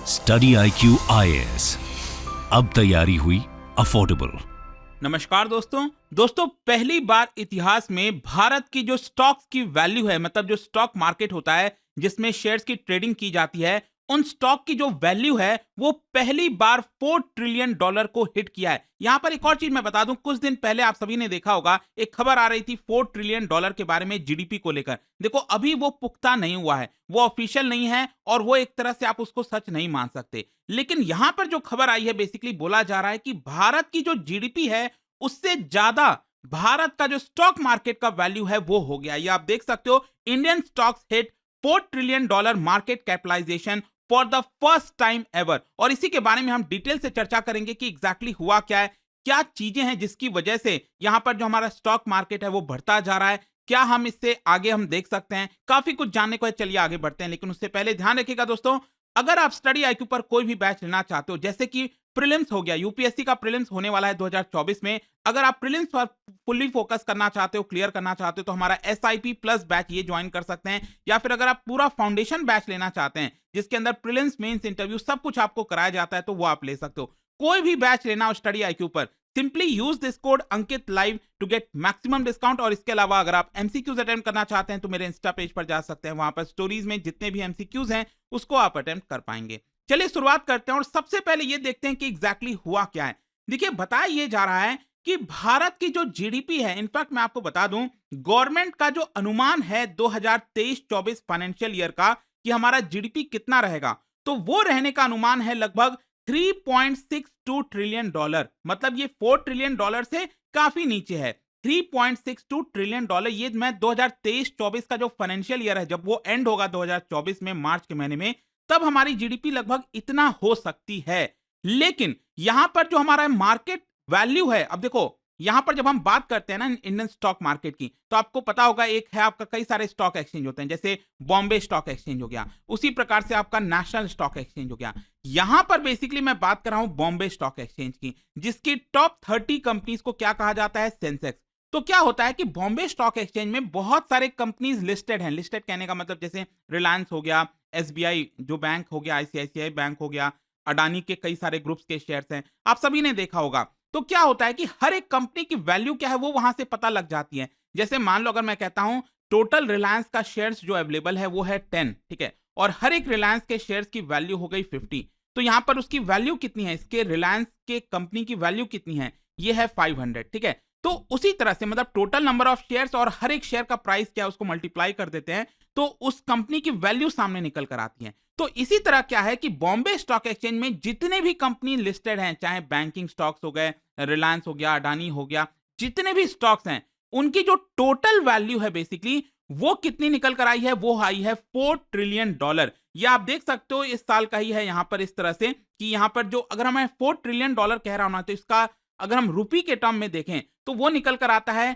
Study IQ IAS, अब तैयारी हुई अफोर्डेबल। नमस्कार दोस्तों, पहली बार इतिहास में भारत की जो स्टॉक्स की वैल्यू है, मतलब जो स्टॉक मार्केट होता है जिसमें शेयर्स की ट्रेडिंग की जाती है, उन स्टॉक की जो वैल्यू है वो पहली बार $4 ट्रिलियन को हिट किया है। यहां पर एक और चीज मैं बता दूं, कुछ दिन पहले आप सभी ने देखा होगा एक खबर आ रही थी $4 ट्रिलियन के बारे में जीडीपी को लेकर। देखो अभी वो पुख्ता नहीं हुआ है, वो ऑफिशियल नहीं है और वो एक तरह से आप उसको सच नहीं मान सकते। लेकिन यहां पर जो खबर आई है, बेसिकली बोला जा रहा है कि भारत की जो जीडीपी है उससे ज्यादा भारत का जो स्टॉक मार्केट का वैल्यू है वो हो गया। ये आप देख सकते हो, Indian stocks hit $4 trillion market capitalisation for the first time ever. और इसी के बारे में हम डिटेल से चर्चा करेंगे कि एग्जैक्टली हुआ क्या है, क्या चीजें हैं जिसकी वजह से यहां पर जो हमारा स्टॉक मार्केट है वो बढ़ता जा रहा है, क्या हम इससे आगे हम देख सकते हैं। काफी कुछ जानने को है, चलिए आगे बढ़ते हैं। लेकिन उससे पहले ध्यान रखिएगा दोस्तों, अगर आप स्टडी IQ पर कोई भी बैच लेना चाहते हो, जैसे कि प्रीलिम्स हो गया, यूपीएससी का प्रीलिम्स होने वाला है 2024 में, अगर आप प्रीलिम्स पर फुल्ली फोकस करना चाहते हो, क्लियर करना चाहते हो, तो हमारा SIP प्लस बैच ये ज्वाइन कर सकते हैं। या फिर अगर आप पूरा फाउंडेशन बैच लेना चाहते हैं जिसके अंदर प्रीलिम्स, मेंस, इंटरव्यू सब कुछ आपको कराया जाता है, तो वो आप ले सकते हो। कोई भी बैच लेना हो स्टडी IQ पर, simply use this code Ankit live to get maximum discount. और इसके अलावा अगर आप MCQs अटेम्प्ट करना चाहते हैं तो मेरे इंस्टा पेज पर जा सकते हैं, वहां पर स्टोरीज में जितने भी MCQs हैं उसको आप अटेम्प्ट कर पाएंगे। चलिए शुरुआत करते हैं और सबसे पहले ये देखते हैं कि एग्जैक्टली हुआ क्या है। देखिए बताया ये जा रहा है कि भारत की जो जीडीपी है, इनफैक्ट मैं आपको बता दूं, गवर्नमेंट का जो अनुमान है 2023-24 फाइनेंशियल ईयर का कि हमारा जीडीपी कितना रहेगा, तो वो रहने का अनुमान है लगभग $3.62 ट्रिलियन। मतलब ये $4 ट्रिलियन से काफी नीचे है। $3.62 ट्रिलियन, ये मैं 2023-24 का जो फाइनेंशियल ईयर है, जब वो एंड होगा 2024 में मार्च के महीने में, तब हमारी जीडीपी लगभग इतना हो सकती है। लेकिन यहां पर जो हमारा मार्केट वैल्यू है, अब देखो यहां पर जब हम बात करते हैं ना इंडियन स्टॉक मार्केट की, तो आपको पता होगा एक है आपका, कई सारे स्टॉक एक्सचेंज होते हैं, जैसे बॉम्बे स्टॉक एक्सचेंज हो गया, उसी प्रकार से आपका नेशनल स्टॉक एक्सचेंज हो गया। यहां पर बेसिकली मैं बात कर रहा हूं बॉम्बे स्टॉक एक्सचेंज की, जिसकी टॉप 30 कंपनीज को क्या कहा जाता है, सेंसेक्स। तो क्या होता है कि बॉम्बे स्टॉक एक्सचेंज में बहुत सारे कंपनीज लिस्टेड हैं। लिस्टेड कहने का मतलब जैसे रिलायंस हो गया, SBI जो बैंक हो गया, ICICI बैंक हो गया, अडानी के कई सारे ग्रुप्स के शेयर्स हैं, आप सभी ने देखा होगा। तो क्या होता है कि हर एक कंपनी की वैल्यू क्या है वो वहां से पता लग जाती है। जैसे मान लो अगर मैं कहता हूं टोटल रिलायंस का शेयर्स जो अवेलेबल है वो है 10, ठीक है, और हर एक रिलायंस के शेयर्स की वैल्यू हो गई 50, तो यहां पर उसकी वैल्यू कितनी है, इसके रिलायंस के कंपनी की वैल्यू कितनी है, ये है 500, ठीक है। तो उसी तरह से मतलब टोटल नंबर ऑफ शेयर्स और हर एक शेयर का प्राइस क्या है उसको मल्टीप्लाई कर देते हैं, तो उस कंपनी की वैल्यू सामने निकल कर आती है। तो इसी तरह क्या है कि बॉम्बे स्टॉक एक्सचेंज में जितने भी कंपनी लिस्टेड हैं, चाहे बैंकिंग स्टॉक्स हो गए, रिलायंस हो गया, अडानी हो गया, जितने भी स्टॉक्स हैं, उनकी जो टोटल वैल्यू है बेसिकली वो कितनी निकल कर आई है, वो आई है $4 ट्रिलियन। ये आप देख सकते हो इस साल का ही है। यहां पर इस तरह से कि यहां पर जो अगर मैं $4 ट्रिलियन कह रहा हूं ना, तो इसका अगर हम रुपी के टर्म में देखें तो वो निकल कर आता है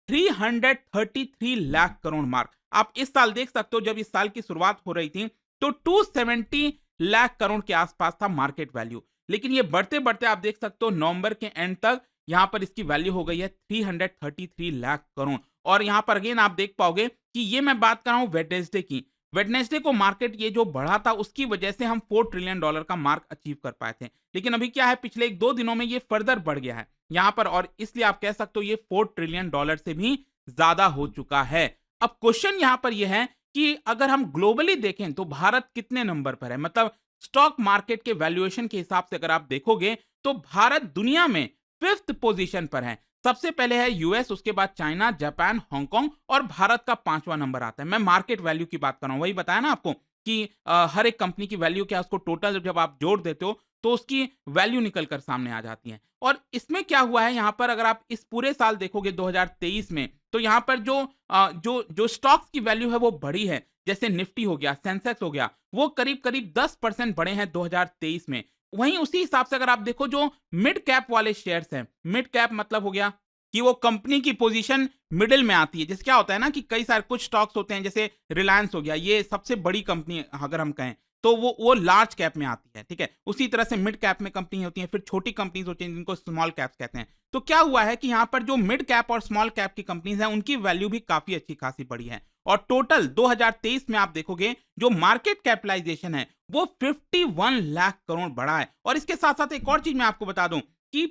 333 लाख करोड़ मार्क। आप इस साल देख सकते हो, जब इस साल की शुरुआत हो रही थी तो 270 लाख करोड़ के आसपास था मार्केट वैल्यू। लेकिन ये बढ़ते बढ़ते आप देख सकते हो नवंबर के एंड तक यहां पर इसकी वैल्यू हो गई है 333 लाख करोड़। और यहां पर अगेन आप देख पाओगे कि ये मैं बात कर रहा हूं वेडनेसडे की। वेडनेसडे को मार्केट ये जो बढ़ा था उसकी वजह से हम $4 ट्रिलियन का मार्क अचीव कर पाए थे। लेकिन अभी क्या है, पिछले 1-2 दिनों में ये फर्दर बढ़ गया है यहां पर, और इसलिए आप कह सकते हो ये $4 ट्रिलियन से भी ज्यादा हो चुका है। अब क्वेश्चन यहां पर यह है कि अगर हम ग्लोबली देखें तो भारत कितने नंबर पर है, मतलब स्टॉक मार्केट के वैल्यूएशन के हिसाब से अगर आप देखोगे तो भारत दुनिया में 5th पोजीशन पर है। सबसे पहले है यूएस, उसके बाद चाइना, जापान, हांगकांग, और भारत का 5वां नंबर आता है। मैं मार्केट वैल्यू की बात कर रहा हूं, वही बताया ना आपको कि हर एक कंपनी की वैल्यू क्या, उसको टोटल जब आप जोड़ देते हो तो उसकी वैल्यू निकल कर सामने आ जाती है। और इसमें क्या हुआ है, यहां पर अगर आप इस पूरे साल देखोगे 2023 में, तो यहां पर जो स्टॉक्स की वैल्यू है वो बढ़ी है। जैसे निफ्टी हो गया, सेंसेक्स हो गया, वो करीब करीब 10% बढ़े हैं 2023 में। वहीं उसी हिसाब से अगर आप देखो जो मिड कैप वाले शेयर्स हैं, मिड कैप मतलब हो गया कि वो कंपनी की पोजीशन मिडिल में आती है। जैसे क्या होता है ना कि कई सारे कुछ स्टॉक्स होते हैं, जैसे रिलायंस हो गया, ये सबसे बड़ी कंपनी अगर हम कहें तो वो लार्ज कैप में आती है, ठीक है। उसी तरह से मिड कैप में कंपनी होती है, फिर छोटी कंपनीज होती हैं जिनको स्मॉल कैप्स कहते हैं। तो क्या हुआ है कि यहाँ पर जो मिड कैप और स्मॉल कैप की कंपनीज हैं उनकी वैल्यू भी काफी अच्छी खासी बढ़ी है। और टोटल 2023 में आप देखोगे जो मार्केट कैपिटलाइजेशन है वो 51 लाख करोड़ बढ़ा है। और इसके साथ साथ एक और चीज मैं आपको बता दूं कि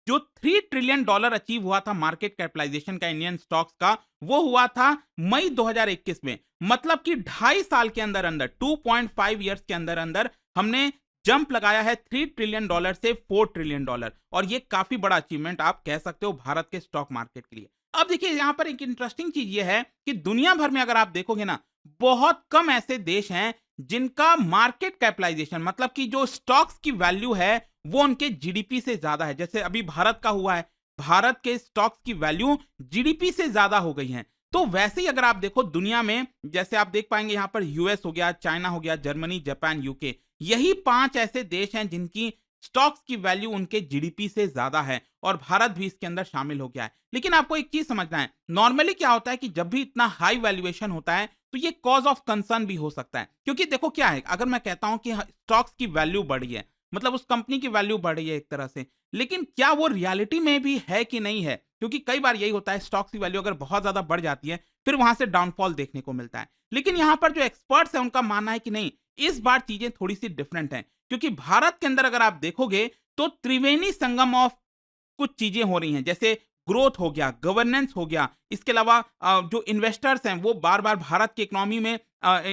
जो $3 ट्रिलियन अचीव हुआ था मार्केट कैपिटलाइजेशन का इंडियन स्टॉक्स का, वो हुआ था मई 2021 में। मतलब कि 2.5 साल के अंदर अंदर 2.5 इयर्स के अंदर अंदर हमने जंप लगाया है $3 ट्रिलियन से $4 ट्रिलियन। और ये काफी बड़ा अचीवमेंट आप कह सकते हो भारत के स्टॉक मार्केट के लिए। अब देखिए यहां पर एक इंटरेस्टिंग चीज ये है कि दुनिया भर में अगर आप देखोगे ना, बहुत कम ऐसे देश हैं जिनका मार्केट कैपिटलाइजेशन मतलब कि जो स्टॉक्स की वैल्यू है वो उनके जीडीपी से ज्यादा है। जैसे अभी भारत का हुआ है, भारत के स्टॉक्स की वैल्यू जीडीपी से ज्यादा हो गई है। तो वैसे ही अगर आप देखो दुनिया में, जैसे आप देख पाएंगे यहां पर यूएस हो गया, चाइना हो गया, जर्मनी, जापान, यूके, यही 5 ऐसे देश हैं जिनकी स्टॉक्स की वैल्यू उनके जीडीपी से ज्यादा है और भारत भी इसके अंदर शामिल हो गया है। लेकिन आपको एक चीज समझना है, नॉर्मली क्या होता है कि जब भी इतना हाई वैल्यूएशन होता है तो ये कॉज ऑफ कंसर्न भी हो सकता है। क्योंकि देखो क्या है, अगर मैं कहता हूं कि स्टॉक्स की वैल्यू बढ़ी है, मतलब उस कंपनी की वैल्यू बढ़ रही है एक तरह से, लेकिन क्या वो रियलिटी में भी है कि नहीं है? क्योंकि कई बार यही होता है, स्टॉक्स की वैल्यू अगर बहुत ज्यादा बढ़ जाती है फिर वहां से डाउनफॉल देखने को मिलता है। लेकिन यहां पर जो एक्सपर्ट्स हैं उनका मानना है कि नहीं, इस बार चीजें थोड़ी सी डिफरेंट हैं। क्योंकि भारत के अंदर अगर आप देखोगे तो त्रिवेणी संगम ऑफ कुछ चीजें हो रही हैं, जैसे ग्रोथ हो गया, गवर्नेंस हो गया, इसके अलावा जो इन्वेस्टर्स हैं वो बार बार भारत की इकोनॉमी में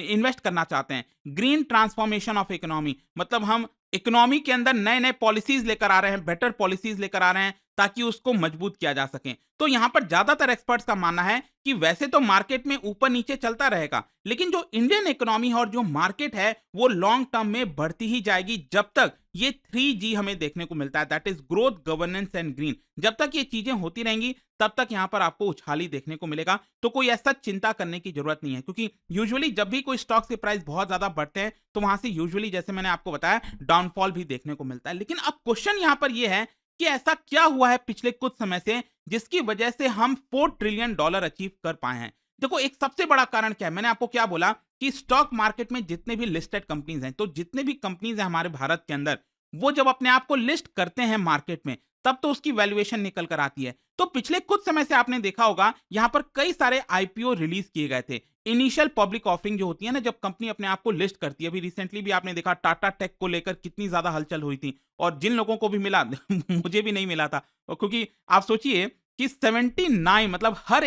इन्वेस्ट करना चाहते हैं। ग्रीन ट्रांसफॉर्मेशन ऑफ इकोनॉमी, मतलब हम इकोनॉमी के अंदर नए नए पॉलिसीज लेकर आ रहे हैं, बेटर पॉलिसीज लेकर आ रहे हैं ताकि उसको मजबूत किया जा सके। तो यहां पर ज्यादातर एक्सपर्ट्स का मानना है कि वैसे तो मार्केट में ऊपर नीचे चलता रहेगा, लेकिन जो इंडियन इकोनॉमी है और जो मार्केट है वो लॉन्ग टर्म में बढ़ती ही जाएगी जब तक ये 3G हमें देखने को मिलता है, that is growth, governance and green. जब तक ये चीजें होती रहेंगी तब तक यहां पर आपको उछाली देखने को मिलेगा। तो कोई ऐसा चिंता करने की जरूरत नहीं है, क्योंकि यूजुअली जब भी कोई स्टॉक्स के प्राइस बहुत ज्यादा बढ़ते हैं तो वहां से यूजुअली, जैसे मैंने आपको बताया, डाउनफॉल भी देखने को मिलता है। लेकिन अब क्वेश्चन यहां पर यह है कि ऐसा क्या हुआ है पिछले कुछ समय से जिसकी वजह से हम $4 ट्रिलियन अचीव कर पाए हैं? देखो एक सबसे बड़ा कारण क्या है, मैंने आपको क्या बोला कि स्टॉक मार्केट में जितने भी लिस्टेड कंपनीज हैं, तो जितने भी कंपनीज हैं हमारे भारत के अंदर, वो जब अपने आप को लिस्ट करते हैं मार्केट में तब तो उसकी वैल्यूएशन निकल कर आती है। तो पिछले कुछ समय से आपने देखा होगा यहां पर कई सारे आईपीओ रिलीज किए गए थे। इनिशियल पब्लिक ऑफरिंग जो होती है ना, जब कंपनी अपने आप को लिस्ट करती है, अभी रिसेंटली भी आपने देखा टाटा टेक को लेकर कितनी ज्यादा हलचल हुई थी, और जिन लोगों को भी मिला मुझे भी नहीं मिला था, क्योंकि आप सोचिए कि 79, मतलब हर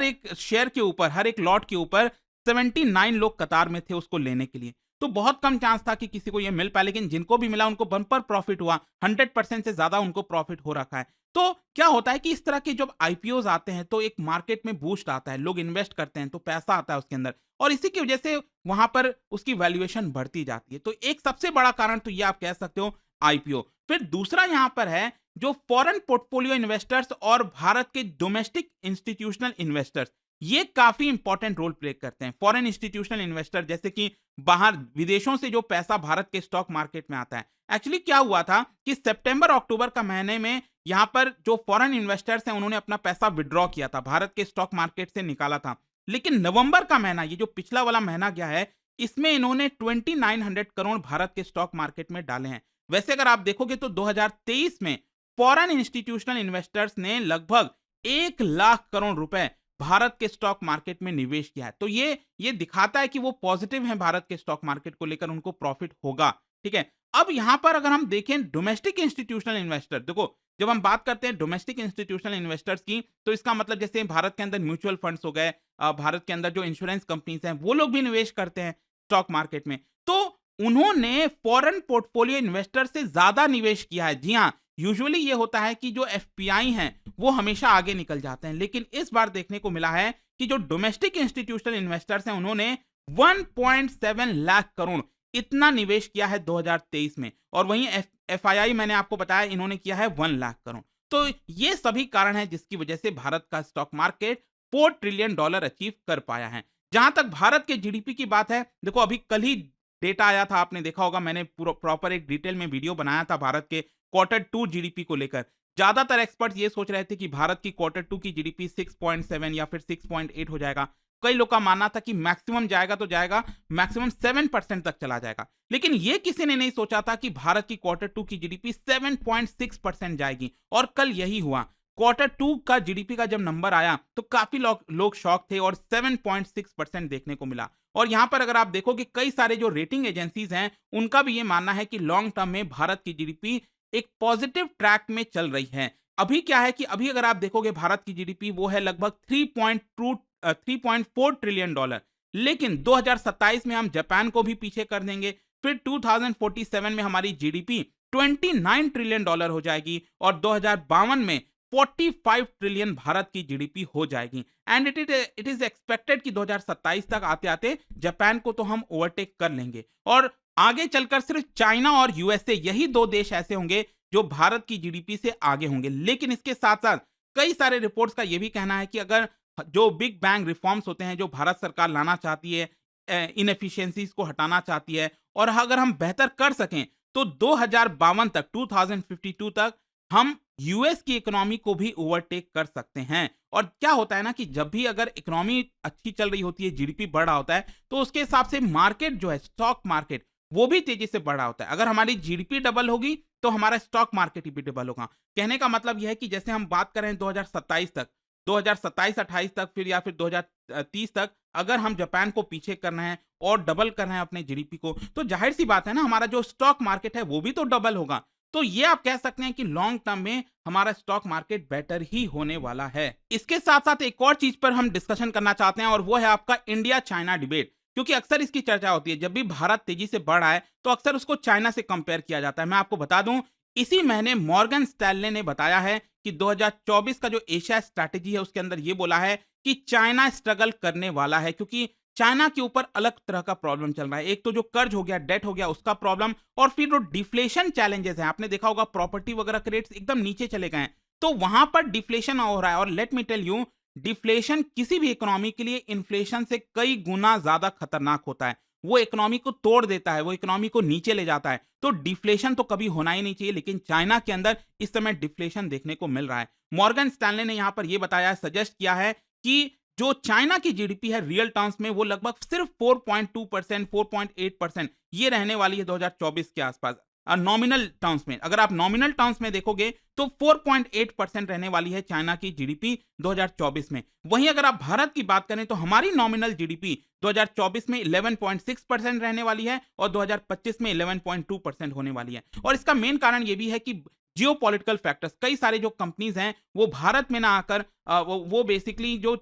एक शेयर के ऊपर, हर एक लॉट के ऊपर 79 लोग कतार में थे उसको लेने के लिए। तो बहुत कम चांस था कि किसी को ये मिल पाए, लेकिन जिनको भी मिला उनको बम्पर प्रॉफिट हुआ, 100% से ज्यादा उनको प्रॉफिट हो रखा है। तो क्या होता है कि इस तरह के जब आईपीओज आते हैं तो एक मार्केट में बूस्ट आता है, लोग इन्वेस्ट करते हैं तो पैसा आता है उसके अंदर, और इसी की वजह से वहां पर उसकी वैल्यूएशन बढ़ती जाती है। तो एक सबसे बड़ा कारण तो ये आप कह सकते हो आईपीओ। फिर दूसरा यहां पर है जो फॉरेन पोर्टफोलियो इन्वेस्टर्स और भारत के डोमेस्टिक इंस्टीट्यूशनल इन्वेस्टर्स, ये काफी इंपॉर्टेंट रोल प्ले करते हैं। फॉरेन इंस्टीट्यूशनल इन्वेस्टर, जैसे कि बाहर विदेशों से जो पैसा भारत के स्टॉक मार्केट में आता है। एक्चुअली क्या हुआ था कि सितंबर अक्टूबर का महीने में यहां पर जो फॉरेन इन्वेस्टर्स हैं उन्होंने अपना पैसा विड्रॉ किया था, भारत के स्टॉक मार्केट से निकाला था। लेकिन नवंबर का महीना, ये जो पिछला वाला महीना गया है, इसमें इन्होंने 2900 करोड़ भारत के स्टॉक मार्केट में डाले हैं। वैसे अगर आप देखोगे तो 2023 में फॉरेन इंस्टीट्यूशनल इन्वेस्टर्स ने लगभग 1 लाख करोड़ रुपए भारत के स्टॉक मार्केट में निवेश किया है। तो ये दिखाता है कि वो पॉजिटिव हैं भारत के स्टॉक मार्केट को लेकर, उनको प्रॉफिट होगा। ठीक है, अब यहां पर अगर हम देखें डोमेस्टिक इंस्टीट्यूशनल इन्वेस्टर, देखो जब हम बात करते हैं डोमेस्टिक इंस्टीट्यूशनल इन्वेस्टर्स की, तो इसका मतलब जैसे भारत के अंदर म्यूचुअल फंड्स हो गए, भारत के अंदर जो इंश्योरेंस कंपनीज हैं वो लोग भी निवेश करते हैं स्टॉक मार्केट में। तो उन्होंने फॉरेन पोर्टफोलियो इन्वेस्टर से ज्यादा निवेश किया है। जी हाँ, यूजुअली ये होता है कि जो एफपीआई हैं वो हमेशा आगे निकल जाते हैं, लेकिन इस बार देखने को मिला है कि जो डोमेस्टिक इंस्टीट्यूशनल इन्वेस्टर्स हैं उन्होंने 1.7 लाख करोड़ इतना निवेश किया है 2023 में, और वहीं एफआईआई मैंने आपको बताया इन्होंने किया है 1 लाख करोड़। तो ये सभी कारण हैं जिसकी वजह से भारत का स्टॉक मार्केट $4 ट्रिलियन अचीव कर पाया है। जहां तक भारत के जीडीपी की बात है, देखो अभी कल ही डेटा आया था, आपने देखा होगा, मैंने प्रॉपर एक डिटेल में वीडियो बनाया था भारत के Q2 जीडीपी को लेकर। ज्यादातर एक्सपर्ट ये सोच रहे थे कि भारत की Q2 की जीडीपी 6.7 या फिर 6.8 हो जाएगा। कई लोग का मानना था कि मैक्सिमम जाएगा तो जाएगा, मैक्सिमम 7% तक चला जाएगा। लेकिन ये किसी ने नहीं सोचा था कि भारत की Q2 की जीडीपी 7.6% जाएगी, और कल यही हुआ। Q2 का जीडीपी का जब नंबर आया तो काफी लोग शॉक थे और 7.6% देखने को मिला। और यहां पर अगर आप देखो कि कई सारे जो रेटिंग एजेंसीज हैं उनका भी ये मानना है कि लॉन्ग टर्म में भारत की जीडीपी एक पॉजिटिव ट्रैक में चल रही है। अभी क्या है कि अभी अगर आप देखोगे भारत की जीडीपी वो है लगभग 3.4 ट्रिलियन डॉलर, लेकिन 2027 में हम जापान को भी पीछे कर देंगे। फिर 2047 में हमारी जीडीपी 29 ट्रिलियन डॉलर हो जाएगी और 2052 में 45 ट्रिलियन भारत की जीडीपी हो जाएगी। एंड इट इज एक्सपेक्टेड कि 2027 तक आते आते जापान को तो हम ओवरटेक कर लेंगे और आगे चलकर सिर्फ चाइना और यूएसए यही दो देश ऐसे होंगे जो भारत की जीडीपी से आगे होंगे। लेकिन इसके साथ साथ कई सारे रिपोर्ट्स का यह भी कहना है कि अगर जो बिग बैंग रिफॉर्म्स होते हैं जो भारत सरकार लाना चाहती है, इनएफिशिएंसीज को हटाना चाहती है और अगर हम बेहतर कर सकें तो 2052 तक 2052 तक हम यूएस की इकोनॉमी को भी ओवरटेक कर सकते हैं। और क्या होता है ना कि जब भी अगर इकोनॉमी अच्छी चल रही होती है, जीडीपी बढ़ रहा होता है, तो उसके हिसाब से मार्केट जो है स्टॉक मार्केट वो भी तेजी से बढ़ रहा होता है। अगर हमारी जीडीपी डबल होगी तो हमारा स्टॉक मार्केट भी डबल होगा। कहने का मतलब यह है कि जैसे हम बात करें 2027 तक, 2027-28 तक, फिर या फिर 2030 तक अगर हम जापान को पीछे करना है और डबल करना है अपने जीडीपी को, तो जाहिर सी बात है ना हमारा जो स्टॉक मार्केट है वो भी तो डबल होगा। तो ये आप कह सकते हैं कि लॉन्ग टर्म में हमारा स्टॉक मार्केट बेटर ही होने वाला है। इसके साथ साथ एक और चीज पर हम डिस्कशन करना चाहते हैं और वो है आपका इंडिया चाइना डिबेट, क्योंकि अक्सर इसकी चर्चा होती है। जब भी भारत तेजी से बढ़ रहा है तो अक्सर उसको चाइना से कंपेयर किया जाता है। मैं आपको बता दूं, इसी महीने मॉर्गन स्टैनले ने बताया है कि 2024 का जो एशिया स्ट्रैटेजी है उसके अंदर ये बोला है कि चाइना स्ट्रगल करने वाला है, क्योंकि चाइना के ऊपर अलग तरह का प्रॉब्लम चल रहा है। एक तो जो कर्ज हो गया, डेट हो गया, उसका प्रॉब्लम, और फिर जो डिफ्लेशन चैलेंजेस हैं, आपने देखा होगा प्रॉपर्टी वगैरह के रेट्स एकदम नीचे चले गए हैं, तो वहां पर डिफ्लेशन हो रहा है। और let me tell you, deflation किसी भी इकोनॉमी के लिए इन्फ्लेशन से कई गुना ज्यादा खतरनाक होता है। वो इकोनॉमी को तोड़ देता है, वो इकोनॉमी को नीचे ले जाता है। तो डिफ्लेशन तो कभी होना ही नहीं चाहिए, लेकिन चाइना के अंदर इस समय डिफ्लेशन देखने को मिल रहा है। मॉर्गन स्टैनले ने यहां पर यह बताया, सजेस्ट किया है कि जो चाइना की जीडीपी है रियल टर्म्स में वो लगभग सिर्फ 4.2%, 4.8% ये रहने वाली है 2024 के आसपास। नॉमिनल टर्म्स में, अगर आप नॉमिनल टर्म्स में देखोगे तो 4.8% रहने वाली है चाइना की जीडीपी 2024 में। वहीं अगर आप भारत की बात करें तो हमारी नॉमिनल जीडीपी 2024 में 11.6% रहने वाली है और 2025 में 11.2% होने वाली है। और इसका मेन कारण यह भी है कि जियोपॉलिटिकल फैक्टर्स, कई सारे जो कंपनीज हैं वो भारत में ना आकर वो बेसिकली जो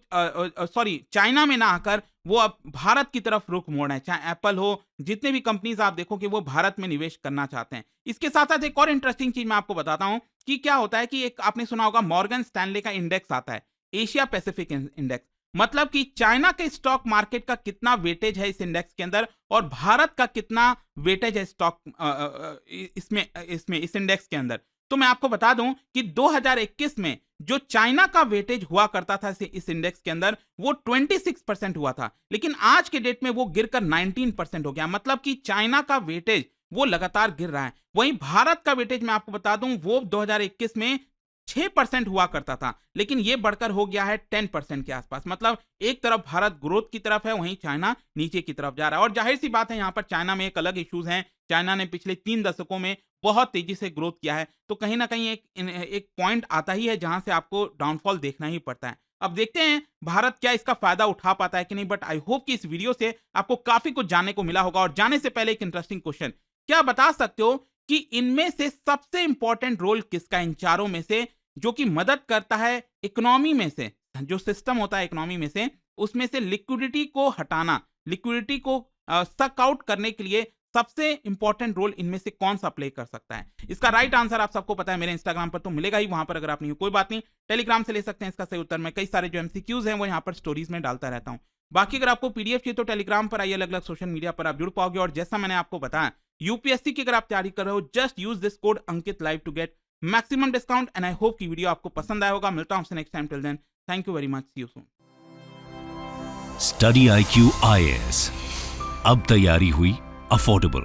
चाइना में ना आकर वो अब भारत की तरफ रुख मोड़ है। चाहे एप्पल हो, जितने भी कंपनीज आप देखो कि वो भारत में निवेश करना चाहते हैं। इसके साथ साथ एक और इंटरेस्टिंग चीज मैं आपको बताता हूं कि क्या होता है कि एक आपने सुना होगा मॉर्गन स्टैनले का इंडेक्स आता है, एशिया पैसिफिक इंडेक्स। मतलब कि चाइना के स्टॉक मार्केट का कितना वेटेज है इस इंडेक्स के अंदर और भारत का कितना वेटेज है स्टॉक इसमें इस इंडेक्स के अंदर। तो मैं आपको बता दूं कि 2021 में जो चाइना का वेटेज हुआ करता था इस इंडेक्स के अंदर वो 26% हुआ था, लेकिन आज के डेट में वो गिरकर 19% हो गया। मतलब कि चाइना का वेटेज वो लगातार गिर रहा है। वहीं भारत का वेटेज मैं आपको बता दूं वो 2021 में 6% हुआ करता था, लेकिन ये बढ़कर हो गया है 10% के आसपास। मतलब एक तरफ भारत ग्रोथ की तरफ है, वहीं चाइना नीचे की तरफ जा रहा है। और जाहिर सी बात है यहाँ पर चाइना में एक अलग इश्यूज हैं। चाइना ने पिछले 3 दशकों में बहुत तेजी से ग्रोथ किया है, तो कहीं ना कहीं एक पॉइंट आता ही है जहां से आपको डाउनफॉल देखना ही पड़ता है। अब देखते हैं भारत क्या इसका फायदा उठा पाता है कि नहीं, बट आई होप कि इस वीडियो से आपको काफी कुछ जानने को मिला होगा। और जाने से पहले एक इंटरेस्टिंग क्वेश्चन, क्या बता सकते हो कि इनमें से सबसे इंपॉर्टेंट रोल किसका, इन चारों में से, जो कि मदद करता है इकोनॉमी में से, जो सिस्टम होता है इकोनॉमी में से, उसमें से लिक्विडिटी को हटाना, लिक्विडिटी को सक आउट करने के लिए सबसे इंपॉर्टेंट रोल इनमें से कौन सा प्ले कर सकता है? इसका राइट आंसर आप सबको पता है, मेरे इंस्टाग्राम पर तो मिलेगा ही, वहां पर अगर आप नहीं हो कोई बात नहीं, टेलीग्राम से ले सकते हैं इसका सही उत्तर। मैं कई सारे जो एमसीक्यूज हैं वो यहाँ पर स्टोरीज में डालता रहता हूँ। बाकी अगर आपको पीडीएफ चाहिए तो टेलीग्राम पर आइए, अलग अलग सोशल मीडिया पर आप जुड़ पाओगे। और जैसा मैंने आपको बताया, यूपीएससी की अगर आप तैयारी कर रहे हो, just use this code Ankit live to get maximum discount. And I hope की वीडियो आपको पसंद आया होगा। मिलता हूं आपसे next time, till then thank you very much, see you soon. Study IQ IAS, अब तैयारी हुई अफोर्डेबल।